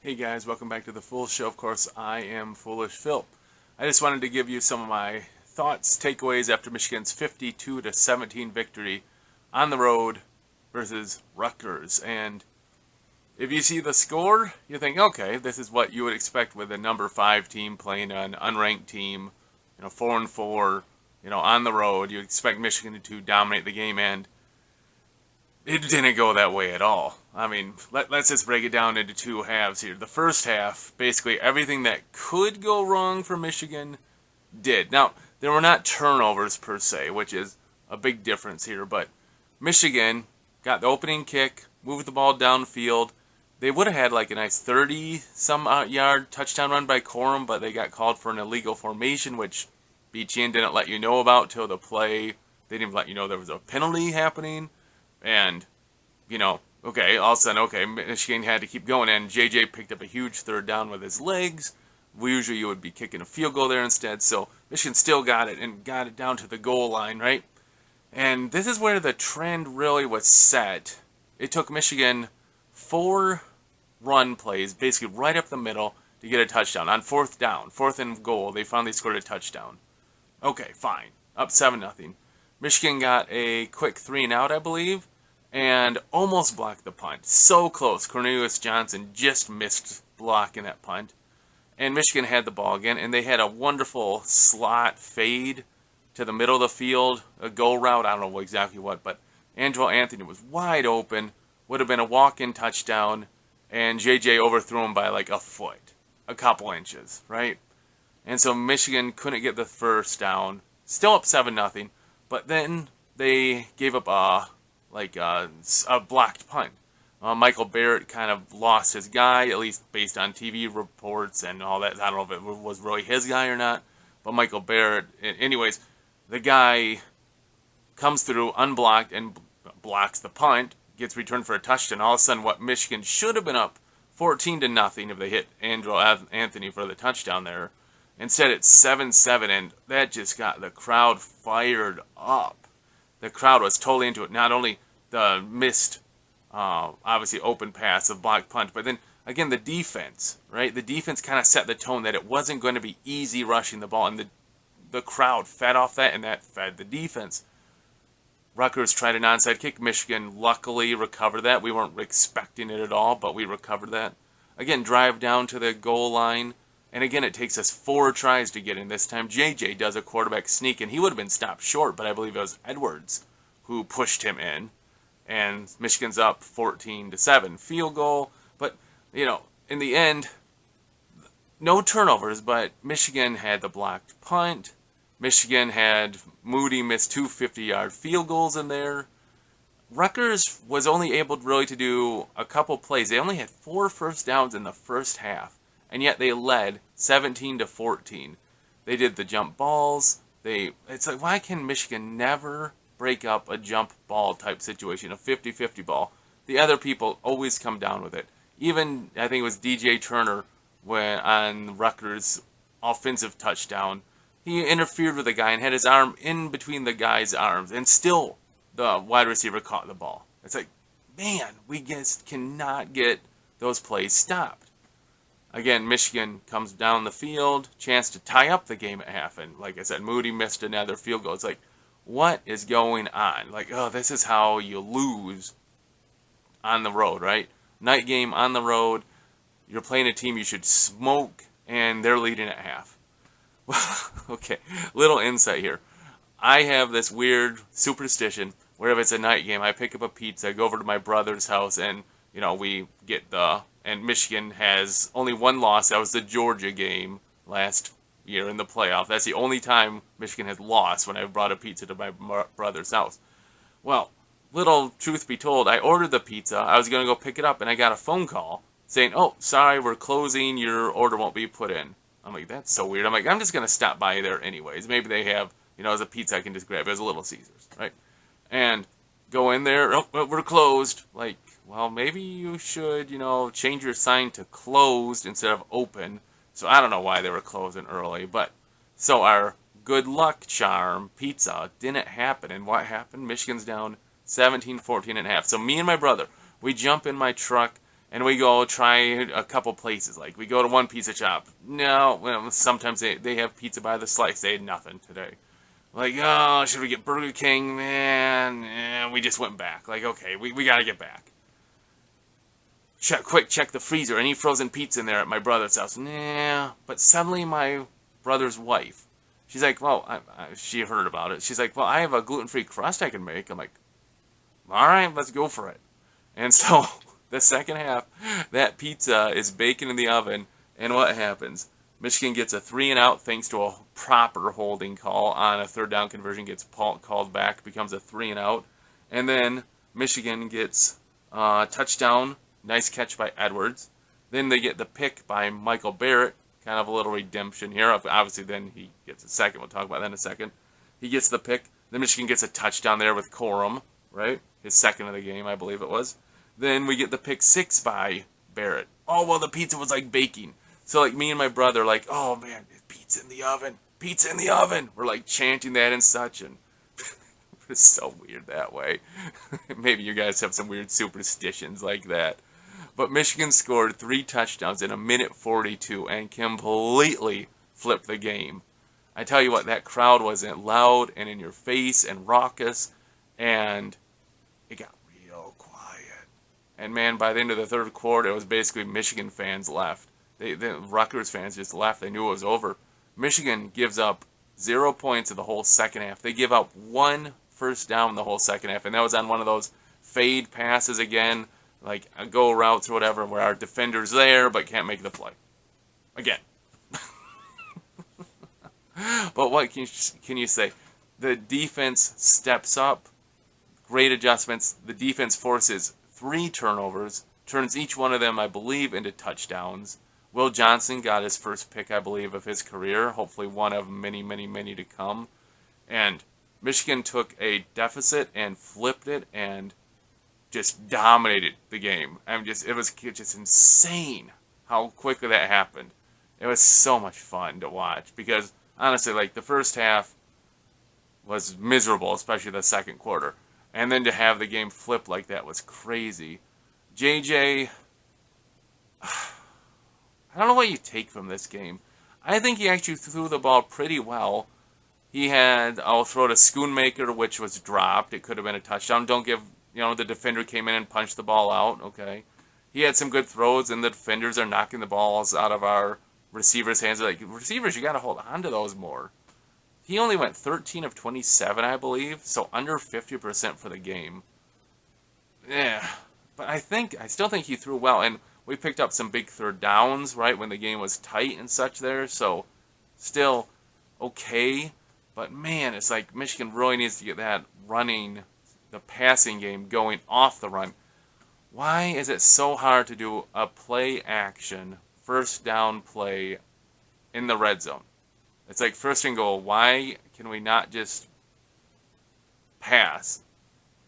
Hey guys, welcome back to the Fool Show. Of course, I am Foolish Phil. I just wanted to give you some of my thoughts, takeaways after Michigan's 52-17 victory on the road versus Rutgers. And if you see the score, you think, okay, this is what you would expect with a number 5 team playing an unranked team, 4-4, on the road. You expect Michigan to dominate the game, and it didn't go that way at all. I mean, let's just break it down into two halves here. The first half, basically everything that could go wrong for Michigan did. Now, there were not turnovers per se, which is a big difference here, but Michigan got the opening kick, moved the ball downfield. They would have had like a nice 30-some yard touchdown run by Corum, but they got called for an illegal formation, which BTN didn't let you know about till the play. They didn't let you know there was a penalty happening. And, okay, all of a sudden, Michigan had to keep going, and JJ picked up a huge third down with his legs. Usually you would be kicking a field goal there instead, so Michigan still got it and got it down to the goal line, right? And this is where the trend really was set. It took Michigan 4 run plays, basically right up the middle, to get a touchdown. On fourth down, 4th and goal, they finally scored a touchdown. Okay, fine. Up 7-0. Michigan got a quick 3-and-out, I believe, and almost blocked the punt. So close. Cornelius Johnson just missed blocking that punt. And Michigan had the ball again, and they had a wonderful slot fade to the middle of the field, a go route, I don't know exactly what, but Angelo Anthony was wide open, would have been a walk-in touchdown, and JJ overthrew him by like a foot, a couple inches, right? And so Michigan couldn't get the first down, still up 7-0, but then they gave up a blocked punt. Michael Barrett kind of lost his guy, at least based on TV reports and all that. I don't know if it was really his guy or not, but Michael Barrett, anyways, the guy comes through unblocked and blocks the punt, gets returned for a touchdown. All of a sudden, what Michigan should have been up 14-0 if they hit Angelo Anthony for the touchdown there. Instead, it's 7-7, and that just got the crowd fired up. The crowd was totally into it. Not only the missed, obviously, open pass of blocked punt, but then, again, the defense, right? The defense kind of set the tone that it wasn't going to be easy rushing the ball, and the crowd fed off that, and that fed the defense. Rutgers tried an onside kick. Michigan luckily recovered that. We weren't expecting it at all, but we recovered that. Again, drive down to the goal line. And again, it takes us 4 tries to get in. This time, JJ does a quarterback sneak, and he would have been stopped short, but I believe it was Edwards who pushed him in. And Michigan's up 14-7. Field goal. But, in the end, no turnovers, but Michigan had the blocked punt. Michigan had Moody miss 2 50-yard field goals in there. Rutgers was only able really to do a couple plays. They only had 4 first downs in the first half. And yet they led 17-14. They did the jump balls. It's like, why can Michigan never break up a jump ball type situation, a 50-50 ball? The other people always come down with it. Even, I think it was DJ Turner when on Rutgers' offensive touchdown, he interfered with the guy and had his arm in between the guy's arms, and still the wide receiver caught the ball. It's like, man, we just cannot get those plays stopped. Again, Michigan comes down the field, chance to tie up the game at half, and like I said, Moody missed another field goal. It's like, what is going on? Like, this is how you lose on the road, right? Night game on the road, you're playing a team you should smoke, and they're leading at half. Okay, little insight here. I have this weird superstition where if it's a night game, I pick up a pizza, go over to my brother's house, and, we get and Michigan has only one loss. That was the Georgia game last year in the playoff. That's the only time Michigan has lost, when I brought a pizza to my brother's house. Well, little truth be told, I ordered the pizza. I was going to go pick it up, and I got a phone call saying, "Oh, sorry, we're closing. Your order won't be put in." I'm like, that's so weird. I'm like, I'm just going to stop by there anyways. Maybe they have, as a pizza I can just grab. It was a Little Caesars, right? And go in there. Oh, we're closed. Like, well, maybe you should, change your sign to closed instead of open. So I don't know why they were closing early, but so our good luck charm pizza didn't happen. And what happened? Michigan's down 17-14 and a half. So me and my brother, we jump in my truck, And we go try a couple places. Like, we go to one pizza shop. No, well, sometimes they have pizza by the slice. They had nothing today. Like, oh, should we get Burger King? Man, and we just went back. Like, okay, we got to get back. Check the freezer. Any frozen pizza in there at my brother's house? Nah. But suddenly my brother's wife, she's like, well, she heard about it. She's like, well, I have a gluten-free crust I can make. I'm like, all right, let's go for it. And so the second half, that pizza is baking in the oven, and what happens? Michigan gets a 3-and-out thanks to a proper holding call on a third down conversion, gets called back, becomes a 3-and-out, and then Michigan gets a touchdown, nice catch by Edwards. Then they get the pick by Michael Barrett, kind of a little redemption here. Obviously, then he gets a second. We'll talk about that in a second. He gets the pick. Then Michigan gets a touchdown there with Corum, right? His second of the game, I believe it was. Then we get the pick 6 by Barrett. Oh, well, the pizza was like baking. So, like, me and my brother, like, oh, man, pizza in the oven. Pizza in the oven. We're, like, chanting that and such. And it's so weird that way. Maybe you guys have some weird superstitions like that. But Michigan scored 3 touchdowns in 1:42 and completely flipped the game. I tell you what, that crowd wasn't loud and in your face and raucous, and it got real quiet. And man, by the end of the third quarter, it was basically Michigan fans left. The Rutgers fans just left. They knew it was over. Michigan gives up 0 points in the whole second half. They give up 1 first down the whole second half, and that was on one of those fade passes again, like go routes or whatever, where our defender's there but can't make the play. Again. But what can you say? The defense steps up. Great adjustments. The defense forces 3 turnovers, turns each one of them, I believe, into touchdowns. Will Johnson got his first pick, I believe, of his career. Hopefully one of many, many, many to come. And Michigan took a deficit and flipped it and just dominated the game. It was just insane how quickly that happened. It was so much fun to watch because, honestly, like, the first half was miserable, especially the second quarter. And then to have the game flip like that was crazy. JJ, I don't know what you take from this game. I think he actually threw the ball pretty well. He had, I'll throw to Schoonmaker, which was dropped. It could have been a touchdown. Don't give, the defender came in and punched the ball out. Okay. He had some good throws, and the defenders are knocking the balls out of our receivers' hands. Like, receivers, you got to hold on to those more. He only went 13 of 27, I believe, so under 50% for the game. Yeah, but I still think he threw well, and we picked up some big third downs, right, when the game was tight and such there, so still okay. But, man, it's like Michigan really needs to get that running, the passing game going off the run. Why is it so hard to do a play action, first down play in the red zone? It's like first and goal. Why can we not just pass,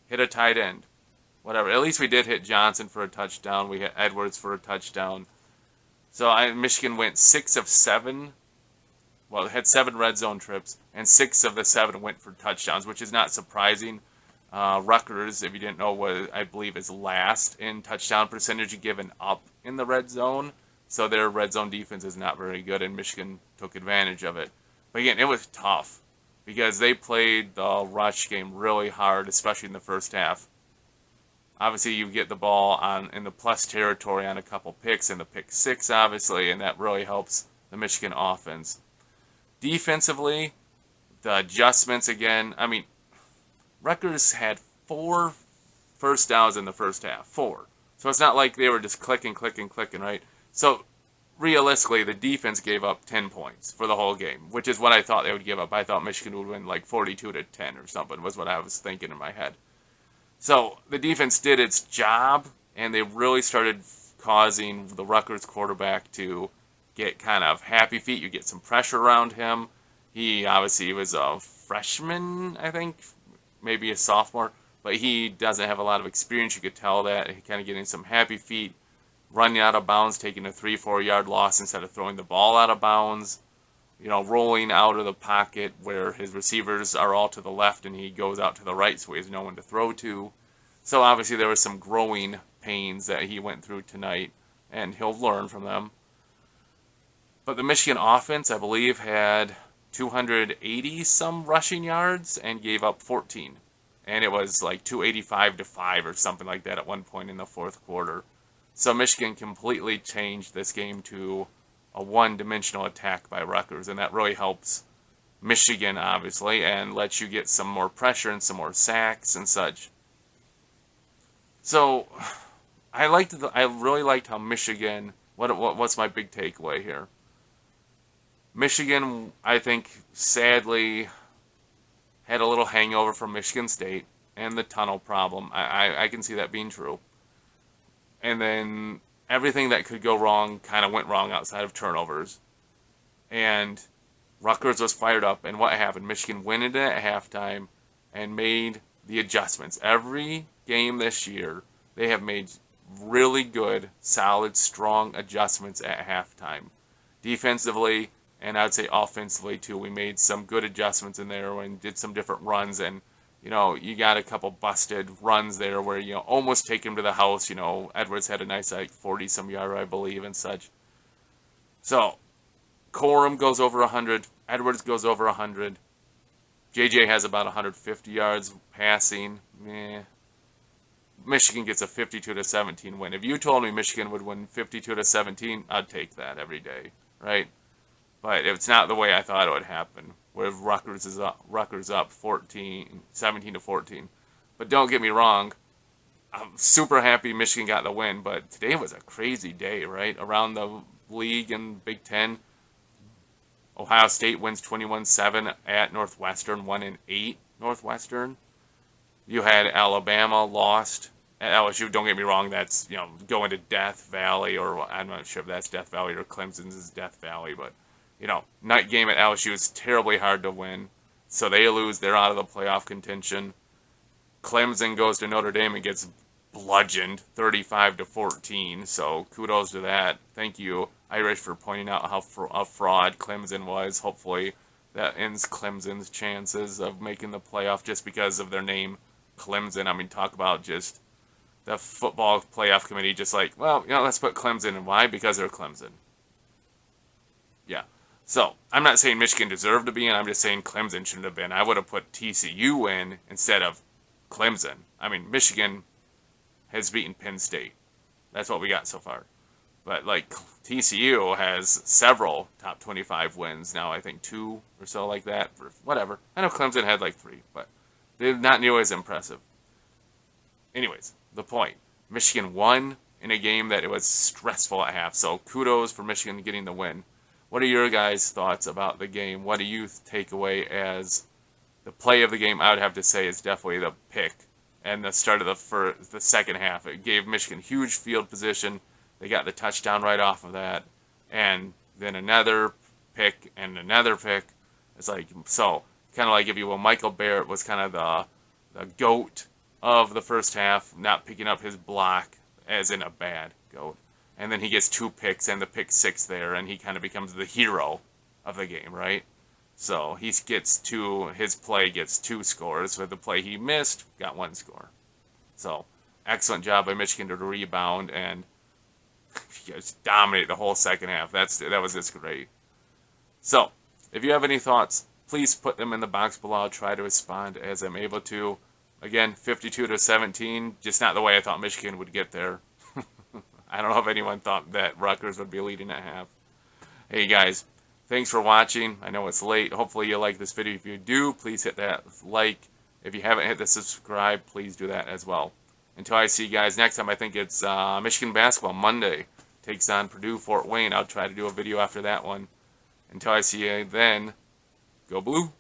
hit a tight end, whatever? At least we did hit Johnson for a touchdown. We hit Edwards for a touchdown. So Michigan went 6 of 7. Well, it had 7 red zone trips, and 6 of the 7 went for touchdowns, which is not surprising. Rutgers, if you didn't know, I believe is last in touchdown percentage given up in the red zone. So their red zone defense is not very good, and Michigan took advantage of it. But again, it was tough because they played the rush game really hard, especially in the first half. Obviously, you get the ball in the plus territory on a couple picks, and the pick 6, obviously, and that really helps the Michigan offense. Defensively, the adjustments again. I mean, Rutgers had 4 first downs in the first half. 4. So it's not like they were just clicking, right? So, realistically, the defense gave up 10 points for the whole game, which is what I thought they would give up. I thought Michigan would win like 42-10 or something, was what I was thinking in my head. So, the defense did its job, and they really started causing the Rutgers quarterback to get kind of happy feet. You get some pressure around him. He obviously was a freshman, I think, maybe a sophomore, but he doesn't have a lot of experience. You could tell that. He kind of getting some happy feet. Running out of bounds, taking a 3-4 yard loss instead of throwing the ball out of bounds, rolling out of the pocket where his receivers are all to the left and he goes out to the right so he has no one to throw to. So obviously there was some growing pains that he went through tonight, and he'll learn from them. But the Michigan offense, I believe, had 280 some rushing yards and gave up 14. And it was like 285-5 or something like that at one point in the fourth quarter. So Michigan completely changed this game to a one-dimensional attack by Rutgers, and that really helps Michigan, obviously, and lets you get some more pressure and some more sacks and such. So I really liked how Michigan. What's my big takeaway here? Michigan, I think, sadly, had a little hangover from Michigan State and the tunnel problem. I can see that being true. And then everything that could go wrong kind of went wrong outside of turnovers. And Rutgers was fired up. And what happened? Michigan went into it at halftime and made the adjustments. Every game this year, they have made really good, solid, strong adjustments at halftime. Defensively, and I'd say offensively too, we made some good adjustments in there and did some different runs. And, you got a couple busted runs there where, almost take him to the house. Edwards had a nice, 40-some yard, I believe, and such. So, Corum goes over 100. Edwards goes over 100. JJ has about 150 yards passing. Michigan gets a 52-17 win. If you told me Michigan would win 52-17, I'd take that every day, right? But it's not the way I thought it would happen, where Rutgers up 17-14. But don't get me wrong, I'm super happy Michigan got the win, but today was a crazy day, right? Around the league and Big Ten, Ohio State wins 21-7 at Northwestern, 1-8 Northwestern. You had Alabama lost at LSU. Don't get me wrong, that's, going to Death Valley, or I'm not sure if that's Death Valley or Clemson's Death Valley, but, night game at LSU is terribly hard to win. So they lose. They're out of the playoff contention. Clemson goes to Notre Dame and gets bludgeoned 35-14. So kudos to that. Thank you, Irish, for pointing out how a fraud Clemson was. Hopefully that ends Clemson's chances of making the playoff just because of their name, Clemson. I mean, talk about just the football playoff committee just like, well, let's put Clemson in. Why? Because they're Clemson. Yeah. So, I'm not saying Michigan deserved to be in, I'm just saying Clemson shouldn't have been. I would have put TCU in instead of Clemson. I mean, Michigan has beaten Penn State. That's what we got so far. But, TCU has several top 25 wins now. I think 2 or so like that. For whatever. I know Clemson had 3, but they're not nearly as impressive. Anyways, the point. Michigan won in a game that it was stressful at half. So, kudos for Michigan getting the win. What are your guys' thoughts about the game? What do you take away as the play of the game? I would have to say is definitely the pick and the start of the second half. It gave Michigan huge field position. They got the touchdown right off of that. And then another pick and another pick. It's kind of like if you will, Michael Barrett was kind of the GOAT of the first half, not picking up his block as in a bad GOAT. And then he gets 2 picks and the pick 6 there, and he kind of becomes the hero of the game, right? So his play gets 2 scores. With the play he missed, got 1 score. So excellent job by Michigan to rebound and just dominate the whole second half. That was just great. So if you have any thoughts, please put them in the box below. I'll try to respond as I'm able to. Again, 52-17, just not the way I thought Michigan would get there. I don't know if anyone thought that Rutgers would be leading at half. Hey guys, thanks for watching. I know it's late. Hopefully you like this video. If you do, please hit that like. If you haven't hit the subscribe, please do that as well. Until I see you guys next time, I think it's Michigan basketball Monday. Takes on Purdue Fort Wayne. I'll try to do a video after that one. Until I see you then, go blue.